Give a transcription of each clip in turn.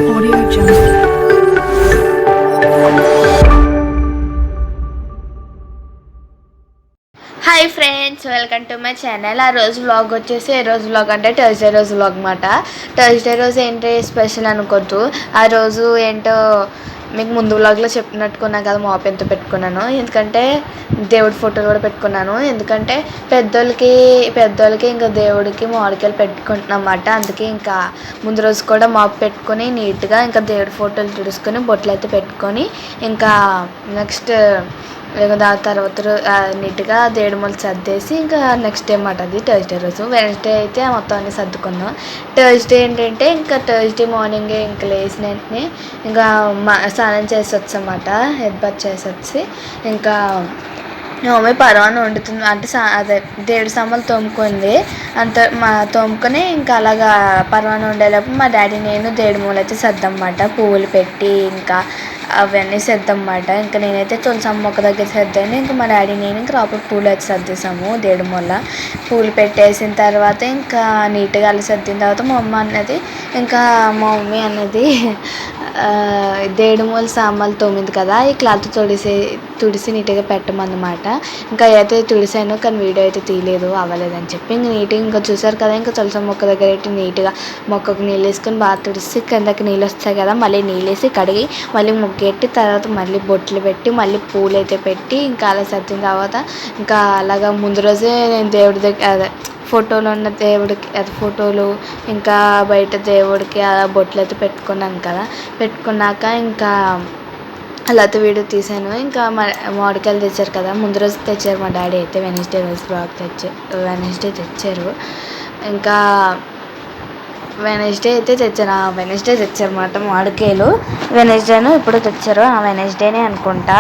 Audio Jungle. Hi friends, welcome to my channel. ఆ రోజు vlog వచ్చేసి ఏ రోజు వ్లాగ్ అంటే థర్స్డే రోజు వ్లాగ్ అన్నమాట. థర్స్డే రోజు ఏంటి స్పెషల్ అనుకోద్దు. ఆ రోజు ఏంటో మీకు ముందు వ్లాగ్లో చెప్పినట్టుకున్నా కదా, మాప్ ఎంత పెట్టుకున్నాను. ఎందుకంటే దేవుడి ఫోటోలు కూడా పెట్టుకున్నాను. ఎందుకంటే పెద్దోళ్ళకి ఇంకా దేవుడికి మామిడికాయలు పెట్టుకుంటున్నాం అన్నమాట. అందుకే ఇంకా ముందు రోజు కూడా మాప్ పెట్టుకొని నీట్గా ఇంకా దేవుడి ఫోటోలు తుడుచుకొని బొట్లు అయితే పెట్టుకొని ఇంకా నెక్స్ట్ దాని తర్వాత నీట్గా దేవుడిమూల సర్దేసి ఇంకా నెక్స్ట్ డే అన్నమాట. అది థర్స్డే రోజు. వెనస్డే అయితే మొత్తం అన్నీ సర్దుకున్నాం. థర్స్డే ఏంటంటే ఇంకా థర్స్డే మార్నింగే ఇంకా లేచిన వెంటనే ఇంకా స్నానం చేసి వచ్చామాట. హెడ్ బాత్ చేసి వచ్చి ఇంకా మా మమ్మీ పరవాన్నం వండుతుంది. అంటే అదే దేవుడి సామాన్లు తోముకుంది. తోముకొని ఇంకా అలాగా పరవాన్నం వండేటప్పుడు మా డాడీ నేను దేవుడి మూల అయితే సర్దన్నమాట. పువ్వులు పెట్టి ఇంకా అవన్నీ సర్దన్నమాట. ఇంకా నేనైతే తులసమ్మ మొక్క దగ్గర సర్దాను. ఇంకా మా డాడీ నేను ఇంకా లోపల పూలు అయితే సర్దేశాము. దేవుడి మూల పూలు పెట్టేసిన తర్వాత ఇంకా నీట్గా అలా సర్దిన తర్వాత మా మమ్మీ అన్నది దేవుడి మూల సామాన్లు తోమింది కదా, ఈ క్లాత్ తుడిసి నీట్గా పెట్టమన్నమాట. ఇంకా అయితే తుడిసాను, కానీ వీడియో అయితే తీయలేదు, అవ్వలేదని చెప్పి ఇంక నీట్గా ఇంకా చూసారు కదా. ఇంకా తులసి మొక్క దగ్గర అయితే నీట్గా మొక్కకు నీళ్ళు వేసుకొని బాగా తుడిసి కిందకి నీళ్ళు వస్తాయి కదా, మళ్ళీ నీళ్ళు వేసి కడిగి మళ్ళీ ముగ్గెట్టి తర్వాత మళ్ళీ బొట్లు పెట్టి మళ్ళీ పూలు అయితే పెట్టి ఇంకా అలా సర్దిన తర్వాత ఇంకా అలాగా ముందు రోజే నేను దేవుడి దగ్గర ఫోటోలు ఉన్న దేవుడికి ఫోటోలు ఇంకా బయట దేవుడికి అలా బొట్లు అయితే పెట్టుకున్నాను కదా. పెట్టుకున్నాక ఇంకా అలా అయితే వీడియో తీసాను. ఇంకా మామిడికాయలు తెచ్చారు కదా, ముందు రోజు తెచ్చారు మా డాడీ అయితే. వెనస్డే తెచ్చారు. ఇంకా వెనస్డే తెచ్చారు అన్నమాట మామిడికాయలు. వెనస్డేను ఇప్పుడు తెచ్చారు, ఆ వెనస్డేనే అనుకుంటా.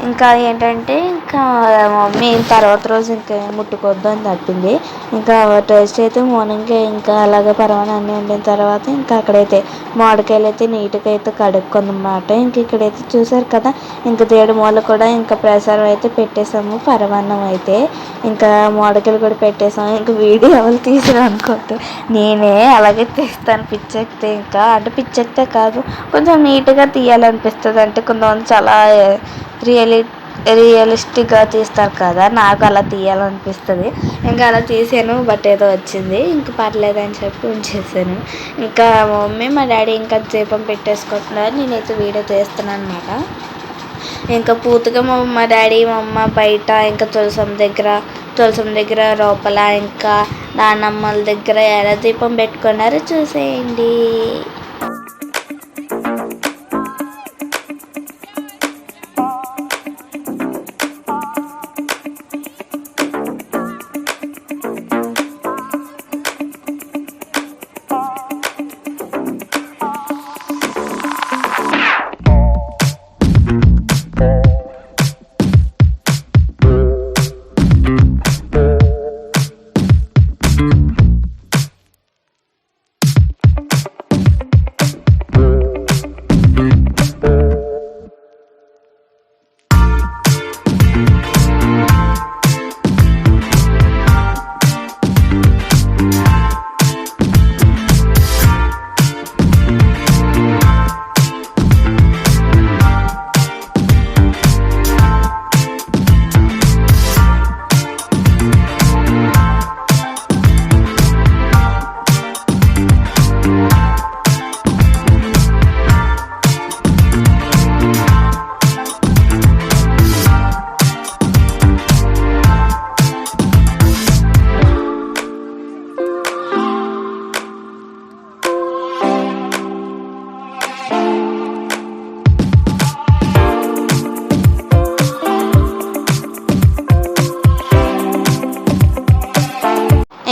ఇంకా ఏంటంటే ఇంకా మమ్మీ తర్వాత రోజు ఇంకా ముట్టుకోవద్దు అని తప్పింది. ఇంకా థర్స్డే అయితే మార్నింగ్ ఇంకా అలాగే పరమాన్నం అన్నీ వండిన తర్వాత ఇంకా అక్కడైతే మామిడికాయలు అయితే నీట్గా అయితే కడుక్కుందన్నమాట. ఇంక ఇక్కడైతే చూసారు కదా, ఇంకా దేవుడి మూల కూడా ఇంకా ప్రసాదం అయితే పెట్టేసాము. పరమాన్నం అయితే ఇంకా మామిడికాయలు కూడా పెట్టేసాము. ఇంకా వీడియో ఎవరు తీసారు అనుకోవద్దు, నేనే అలాగే తీస్తాను పిచ్చెక్తే. ఇంకా అంటే పిచ్చెక్తే కాదు, కొంచెం నీట్గా తీయాలనిపిస్తుంది. అంటే కొంతమంది చాలా రియలిస్టిక్గా తీస్తారు కదా, నాకు అలా తీయాలనిపిస్తుంది. ఇంకా అలా తీసాను, బట్ ఏదో వచ్చింది, ఇంక పర్లేదని చెప్పి ఉంచేసాను. ఇంకా మా మమ్మీ మా డాడీ ఇంకా దీపం పెట్టేసుకుంటున్నారు, నేనైతే వీడియో తీస్తున్నాను అనమాట. ఇంకా పూర్తిగా మా డాడీ మా అమ్మ బయట ఇంకా తులసం దగ్గర లోపల ఇంకా నాన్నమ్మల దగ్గర ఎలా దీపం పెట్టుకున్నారో చూసేయండి.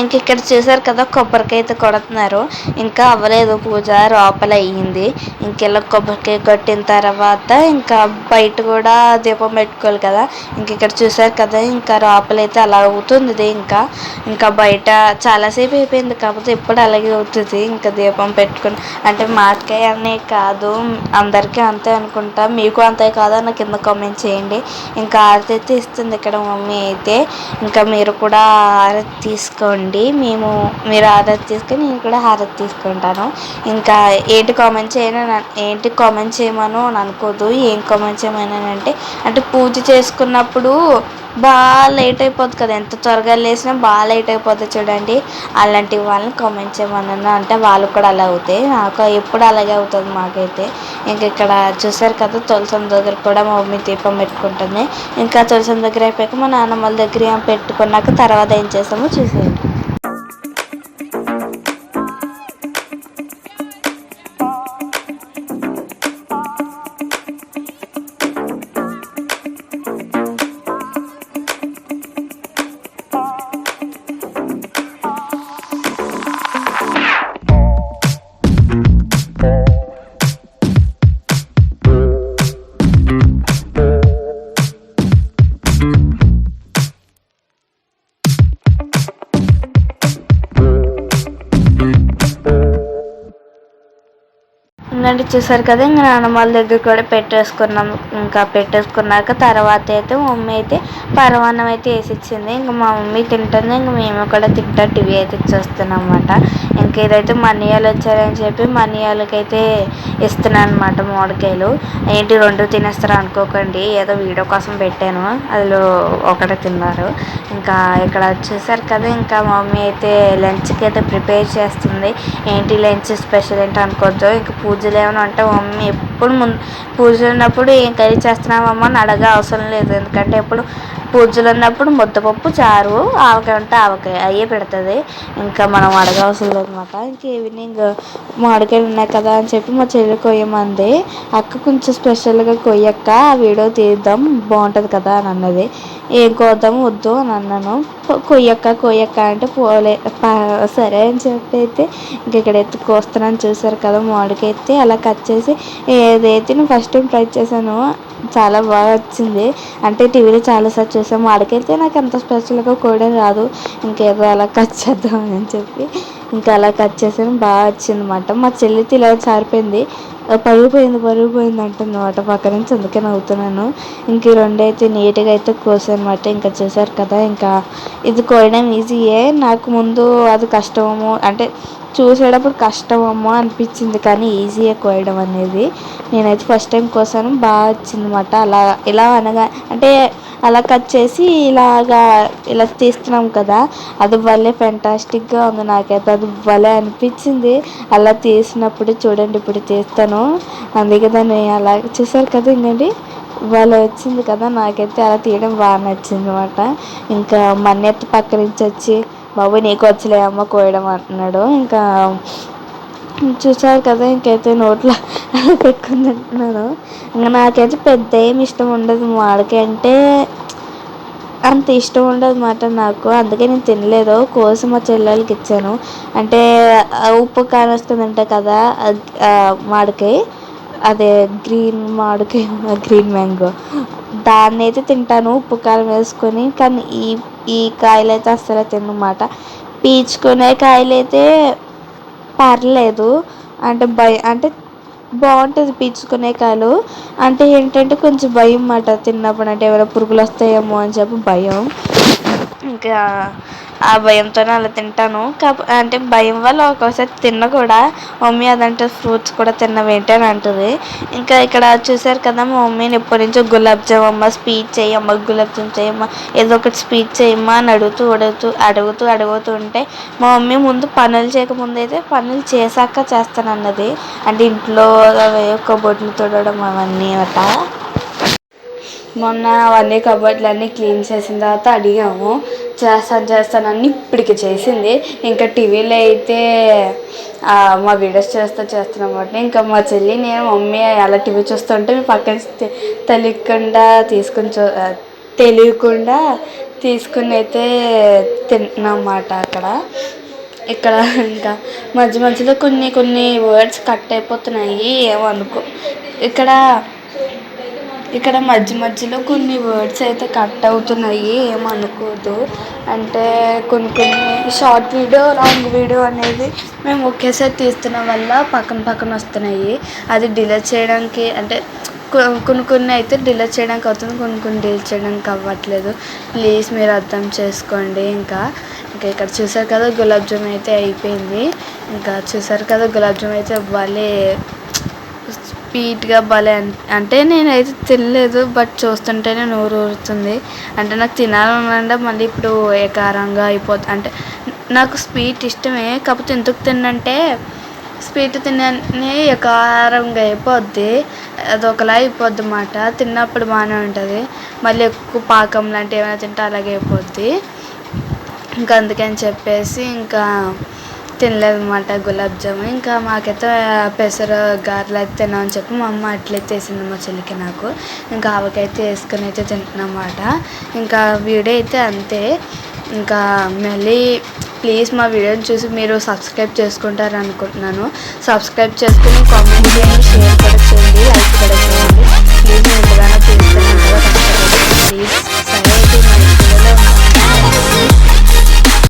ఇంక ఇక్కడ చూసారు కదా, కొబ్బరికాయ అయితే కొడుతున్నారు. ఇంకా అవ్వలేదు పూజ, లోపల అయ్యింది. ఇంకెలా కొబ్బరికాయ కొట్టిన తర్వాత ఇంకా బయట కూడా దీపం పెట్టుకోవాలి కదా. ఇంక ఇక్కడ చూసారు కదా, ఇంకా లోపలైతే అలా అవుతుంది. ఇంకా బయట చాలాసేపు అయిపోయింది, కాకపోతే ఎప్పుడు అలాగే అవుతుంది. ఇంకా దీపం పెట్టుకుని అంటే మాటకాయ అనే కాదు, అందరికీ అంతే అనుకుంటా, మీకు అంతే కాదా నాకు కింద కామెంట్ చేయండి. ఇంకా ఆరతి అయితే ఇస్తుంది ఇక్కడ మమ్మీ అయితే. ఇంకా మీరు కూడా ఆరతి తీసుకోండి. మేము మీరు హారతి తీసుకొని నేను కూడా హారతి తీసుకుంటాను. ఇంకా ఏంటి కామెంట్ చేయమను అని అనుకోదు. ఏం కామెంట్ చేయమనంటే అంటే పూజ చేసుకున్నప్పుడు బాగా లేట్ అయిపోద్ది కదా, ఎంత త్వరగా లేసినా బాగా లేట్ అయిపోతుంది చూడండి. అలాంటి వాళ్ళని కామెంట్ చేయమన్నాను అంటే వాళ్ళు కూడా అలా అవుతాయి. నాకు ఎప్పుడు అలాగే అవుతుంది మాకైతే. ఇంక ఇక్కడ చూసారు కదా తులసం దగ్గర కూడా మా మమ్మీ దీపం పెట్టుకుంటుంది. ఇంకా తులసం దగ్గర అయిపోయాక మా నాన్నమ్మల దగ్గర పెట్టుకున్నాక తర్వాత ఏం చేస్తామో చూసేయండి. ఇంకంటే చూసారు కదా, ఇంకా నాన్నమ్మల దగ్గర కూడా పెట్టేసుకున్నాం. ఇంకా పెట్టేసుకున్నాక తర్వాత అయితే మా మమ్మీ అయితే పరమాన్నం అయితే వేసిచ్చింది. ఇంకా మా మమ్మీ తింటుంది, ఇంకా మేము కూడా తింటా టీవీ అయితే చూస్తున్నాం అన్నమాట. ఇంక ఇదైతే మనియాలు వచ్చారని చెప్పి మనియాలకైతే ఇస్తున్నాను అనమాట. మామిడికాయలు ఏంటి 2 తినేస్తారు అనుకోకండి, ఏదో వీడియో కోసం పెట్టాను, అందులో ఒకటే తిన్నారు. ఇంకా ఇక్కడ చూసారు కదా, ఇంకా మా మమ్మీ అయితే లంచ్కి అయితే ప్రిపేర్ చేస్తుంది. ఏంటి లంచ్ స్పెషల్ ఏంటి అనుకోవద్దు. ఇంకా పూజలు ఏమైనా ఉంటే మమ్మీ ఎప్పుడు పూజలు ఉన్నప్పుడు ఏం కర్రీ చేస్తున్నామమ్మ అని అడగ అవసరం లేదు. ఎందుకంటే ఎప్పుడు పూజలు ఉన్నప్పుడు ముద్దపప్పు, చారు, ఆవకాయ ఉంటే ఆవకాయ అయ్యే పెడుతుంది. ఇంకా మనం అడగవసరం లేదన్నమాట. ఇంక ఈవినింగ్ మామిడికాయలు ఉన్నాయి కదా అని చెప్పి మా చెల్లి కొయ్యమంది. అక్క కొంచెం స్పెషల్గా కొయ్యక్క, వీడియో తీద్దాం బాగుంటుంది కదా అని అన్నది. ఏం కోద్దాం వద్దు అని అన్నాను. కొయ్యక్క అంటే పోలే సరే అని చెప్పి అయితే ఇంక ఇక్కడైతే కోస్తున్నాను. చూసారు కదా మామిడికైతే అలా కట్ చేసి ఏదైతే నేను ఫస్ట్ టైం ట్రై చేశాను, చాలా బాగా వచ్చింది. అంటే టీవీలో చాలాసార్లు చూసాము. మామిడికైతే నాకు అంత స్పెషల్గా కోయడం రాదు. ఇంకేదో అలా కట్ చేద్దామని చెప్పి ఇంకా అలా కట్ చేసాను, బాగా వచ్చింది అన్నమాట. మా చెల్లికి ఇలా సారిపోయింది, పరుగుపోయింది అంటుందన్నమాట పక్క నుంచి, అందుకే నవ్వుతున్నాను. ఇంక ఈ 2 అయితే నీట్గా అయితే కోసానమాట. ఇంకా చూసారు కదా, ఇంకా ఇది కోయడం ఈజీయే. నాకు ముందు అది కష్టమేమో అంటే చూసేటప్పుడు కష్టమేమో అనిపించింది, కానీ ఈజీయే కోయడం అనేది. నేనైతే ఫస్ట్ టైం కోసాను, బాగా వచ్చిందన్నమాట. ఇలా అనగా అంటే అలా కట్ చేసి ఇలా తీస్తున్నాం కదా, అది భలే ఫెంటాస్టిక్గా ఉంది. నాకైతే అది భలే అనిపించింది అలా తీసినప్పుడు. చూడండి ఇప్పుడు తీస్తాను, అందుకే దాన్ని అలా చూసారు కదా. ఇంకండి భలే వచ్చింది కదా, నాకైతే అలా తీయడం బాగా నచ్చింది అనమాట. ఇంకా మన్నెత్తి పక్క నుంచి వచ్చి బాబు నీకు వచ్చలే అమ్మ కోయడం అంటున్నాడు. ఇంకా చూసారు కదా, ఇంకైతే నోట్లో పెట్టుకుని తింటున్నాను. ఇంకా నాకైతే పెద్ద ఏమి ఇష్టం ఉండదు, మామిడికాయ అంటే అంత ఇష్టం ఉండదు అన్నమాట నాకు. అందుకే నేను తినలేదు, కోసి మా చెల్లెలకి ఇచ్చాను. అంటే ఉప్పు కారం వస్తుందంట కదా మామిడికాయ, అదే గ్రీన్ మామిడికాయ, గ్రీన్ మ్యాంగో, దాన్ని అయితే తింటాను ఉప్పు కారం వేసుకొని. కానీ ఈ కాయలు అయితే అస్సలు తిన్నమాట. పీచుకునే కాయలు అయితే పర్లేదు, అంటే బాగుంటుంది పీచుకునే కాయలు. అంటే ఏంటంటే కొంచెం భయం అన్నమాట తిన్నప్పుడు, అంటే ఎవరో పురుగులు వస్తాయేమో అని చెప్పి భయం. ఇంకా ఆ భయంతోనే అలా తింటాను. అంటే భయం వల్ల ఒక్కోసారి తిన్న కూడా మమ్మీ అదంటే ఫ్రూట్స్ కూడా తిన్నవేంటి అని అంటుంది. ఇంకా ఇక్కడ చూసారు కదా, మా మమ్మీని ఎప్పటి నుంచో గులాబ్ జామ్ అమ్మ స్వీట్ చేయమ్మ, గులాబ్ జామ్ చేయమ్మ, ఏదో ఒకటి స్వీట్ చేయమ్మా అని అడుగుతూ ఉంటే మా మమ్మీ ముందు పనులు చేయకముందు అయితే పనులు చేశాక చేస్తానన్నది. అంటే ఇంట్లో కబోర్డులు తుడవడం అవన్నీ అట. మొన్న అవన్నీ కబోర్డులు అన్నీ క్లీన్ చేసిన తర్వాత అడిగాము, చేస్తానని ఇప్పటికి చేసింది. ఇంకా టీవీలో అయితే మా వీడియోస్ చేస్తున్నామాట. ఇంకా మా చెల్లి నేను మమ్మీ అలా టీవీ చూస్తుంటే మేము పక్కన తెలియకుండా తీసుకుని అయితే తింటున్నమాట అక్కడ. ఇక్కడ ఇంకా మధ్యలో కొన్ని వర్డ్స్ కట్ అయిపోతున్నాయి, ఏమనుకో. ఇక్కడ మధ్యలో కొన్ని వర్డ్స్ అయితే కట్ అవుతున్నాయి, ఏమనుకోదు. అంటే కొన్ని షార్ట్ వీడియో, లాంగ్ వీడియో అనేది మేము ఒకేసారి తీస్తున్న వల్ల పక్కన వస్తున్నాయి. అది డిలీట్ చేయడానికి అంటే కొన్ని అయితే డిలీట్ చేయడానికి అవుతుంది, కొన్ని డిలీట్ చేయడానికి అవ్వట్లేదు. ప్లీజ్ మీరు అర్థం చేసుకోండి. ఇంకా ఇంకా ఇక్కడ చూసారు కదా గులాబ్ జామ్ అయితే అయిపోయింది. ఇంకా చూసారు కదా గులాబ్ జామ్ అయితే భలే స్వీట్గా భలే అంటే నేనైతే తినలేదు, బట్ చూస్తుంటేనే నోరు ఊరుతుంది. అంటే నాకు తినాలనంటే మళ్ళీ ఇప్పుడు ఏకారంగా అయిపోతుంది. అంటే నాకు స్వీట్ ఇష్టమే, కాకపోతే ఎందుకు తిన్నంటే స్వీట్ తిననే ఏకారంగా అయిపోద్ది, అదొకలా అయిపోద్ది అన్నమాట. తిన్నప్పుడు బాగానే ఉంటుంది, మళ్ళీ ఎక్కువ పాకం లాంటివి ఏమైనా తింటే అలాగే అయిపోద్ది. ఇంకా అందుకని చెప్పేసి ఇంకా తినలేదు అన్నమాట గులాబ్ జామ్. ఇంకా మాకైతే పెసర గారెలు అయితే తిన్నామని చెప్పి మా అమ్మ అట్లయితే వేసింది మా చెల్లికి నాకు. ఇంకా ఆవకైతే వేసుకొని అయితే తింటున్నమాట. ఇంకా వీడియో అయితే అంతే. ఇంకా మళ్ళీ ప్లీజ్ మా వీడియోని చూసి మీరు సబ్స్క్రైబ్ చేసుకుంటారు అనుకుంటున్నాను. సబ్స్క్రైబ్ చేసుకుని కామెంట్ చేయండి, షేర్ కూడా చేయండి, లైక్ కూడా చేయండి. ప్లీజ్ నేను ఎంతగానో చేస్తున్నాను కదా, ప్లీజ్